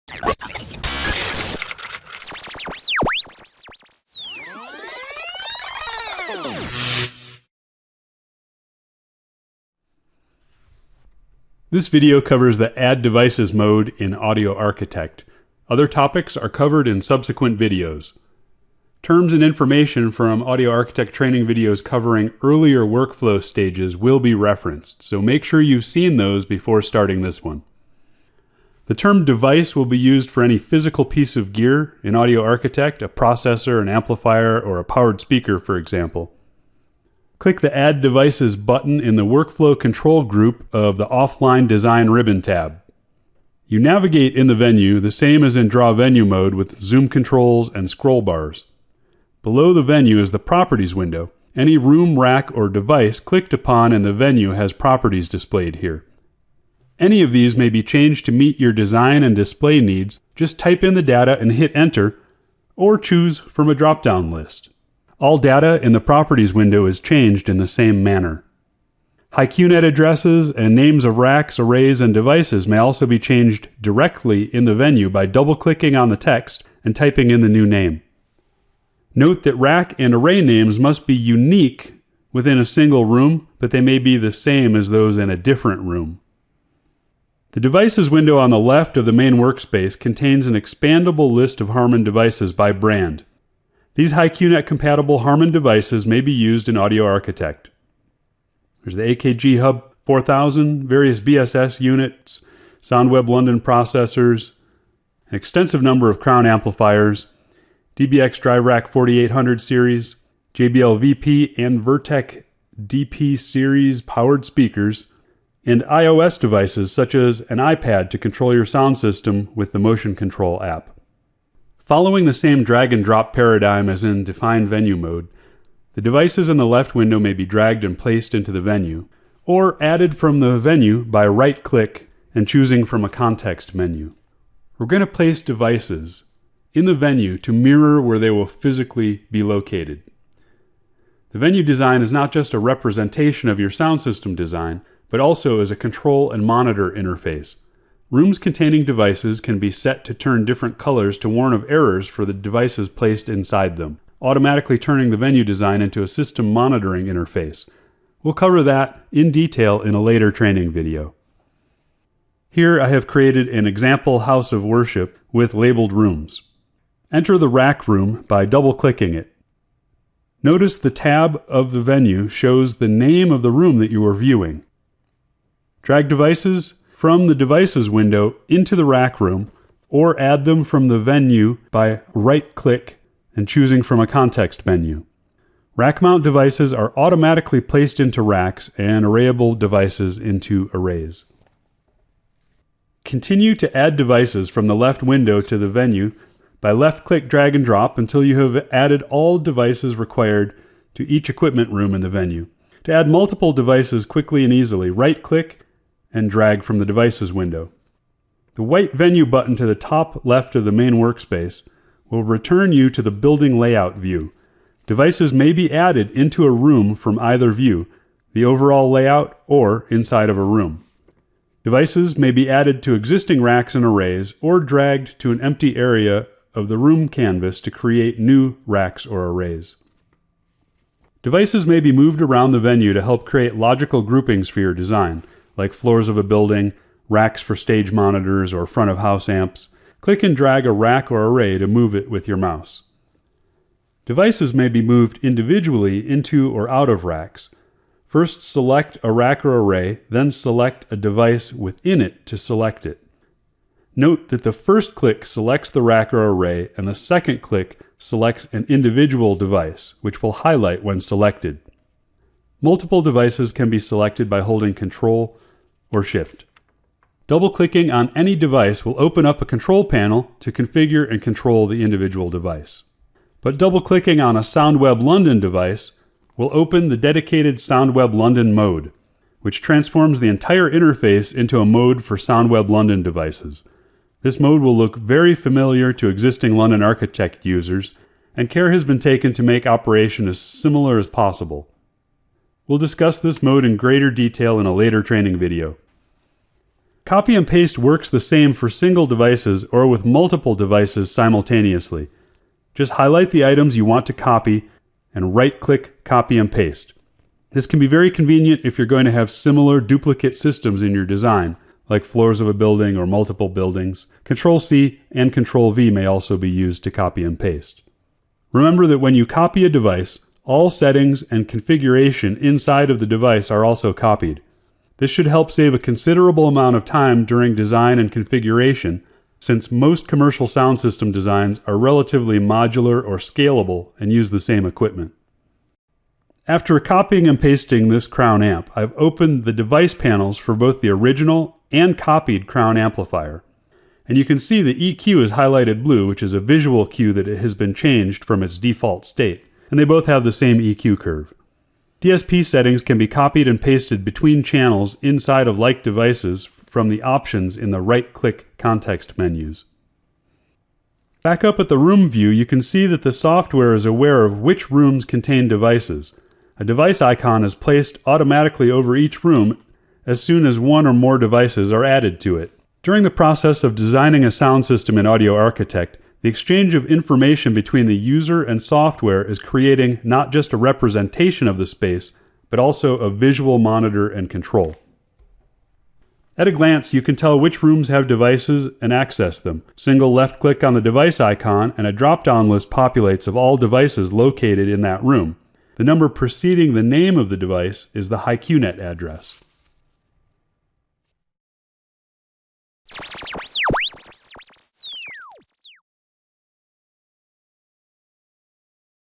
This video covers the Add Devices mode in Audio Architect. Other topics are covered in subsequent videos. Terms and information from Audio Architect training videos covering earlier workflow stages will be referenced, so make sure you've seen those before starting this one. The term device will be used for any physical piece of gear in Audio Architect, a processor, an amplifier, or a powered speaker, for example. Click the Add Devices button in the Workflow Control group of the Offline Design ribbon tab. You navigate in the venue the same as in Draw Venue mode with zoom controls and scroll bars. Below the venue is the Properties window. Any room, rack, or device clicked upon in the venue has properties displayed here. Any of these may be changed to meet your design and display needs. Just type in the data and hit Enter, or choose from a drop-down list. All data in the Properties window is changed in the same manner. HiQNet addresses and names of racks, arrays, and devices may also be changed directly in the venue by double-clicking on the text and typing in the new name. Note that rack and array names must be unique within a single room, but they may be the same as those in a different room. The Devices window on the left of the main workspace contains an expandable list of Harman devices by brand. These HiQNet compatible Harman devices may be used in Audio Architect. There's the AKG Hub 4000, various BSS units, SoundWeb London processors, an extensive number of Crown amplifiers, DBX Drive Rack 4800 series, JBL VP and Vertec DP series powered speakers, and iOS devices such as an iPad to control your sound system with the Motion Control app. Following the same drag and drop paradigm as in Define Venue mode, the devices in the left window may be dragged and placed into the venue, or added from the venue by right-click and choosing from a context menu. We're going to place devices in the venue to mirror where they will physically be located. The venue design is not just a representation of your sound system design, but also as a control and monitor interface. Rooms containing devices can be set to turn different colors to warn of errors for the devices placed inside them, automatically turning the venue design into a system monitoring interface. We'll cover that in detail in a later training video. Here I have created an example house of worship with labeled rooms. Enter the rack room by double-clicking it. Notice the tab of the venue shows the name of the room that you are viewing. Drag devices from the Devices window into the rack room, or add them from the venue by right-click and choosing from a context menu. Rack mount devices are automatically placed into racks and arrayable devices into arrays. Continue to add devices from the left window to the venue by left-click drag and drop until you have added all devices required to each equipment room in the venue. To add multiple devices quickly and easily, right-click and drag from the Devices window. The white Venue button to the top left of the main workspace will return you to the Building Layout view. Devices may be added into a room from either view, the overall layout or inside of a room. Devices may be added to existing racks and arrays or dragged to an empty area of the room canvas to create new racks or arrays. Devices may be moved around the venue to help create logical groupings for your design, like floors of a building, racks for stage monitors, or front-of-house amps. Click and drag a rack or array to move it with your mouse. Devices may be moved individually into or out of racks. First select a rack or array, then select a device within it to select it. Note that the first click selects the rack or array, and the second click selects an individual device, which will highlight when selected. Multiple devices can be selected by holding Ctrl or Shift. Double-clicking on any device will open up a control panel to configure and control the individual device. But double-clicking on a SoundWeb London device will open the dedicated SoundWeb London mode, which transforms the entire interface into a mode for SoundWeb London devices. This mode will look very familiar to existing London Architect users, and care has been taken to make operation as similar as possible. We'll discuss this mode in greater detail in a later training video. Copy and paste works the same for single devices or with multiple devices simultaneously. Just highlight the items you want to copy and right-click Copy and Paste. This can be very convenient if you're going to have similar duplicate systems in your design, like floors of a building or multiple buildings. Control-C and Control-V may also be used to copy and paste. Remember that when you copy a device, all settings and configuration inside of the device are also copied. This should help save a considerable amount of time during design and configuration, since most commercial sound system designs are relatively modular or scalable and use the same equipment. After copying and pasting this Crown amp, I've opened the device panels for both the original and copied Crown amplifier. And you can see the EQ is highlighted blue, which is a visual cue that it has been changed from its default state, and they both have the same EQ curve. DSP settings can be copied and pasted between channels inside of like devices from the options in the right-click context menus. Back up at the room view, you can see that the software is aware of which rooms contain devices. A device icon is placed automatically over each room as soon as one or more devices are added to it. During the process of designing a sound system in Audio Architect, the exchange of information between the user and software is creating not just a representation of the space, but also a visual monitor and control. At a glance, you can tell which rooms have devices and access them. Single left-click on the device icon and a drop-down list populates of all devices located in that room. The number preceding the name of the device is the HiQNet address.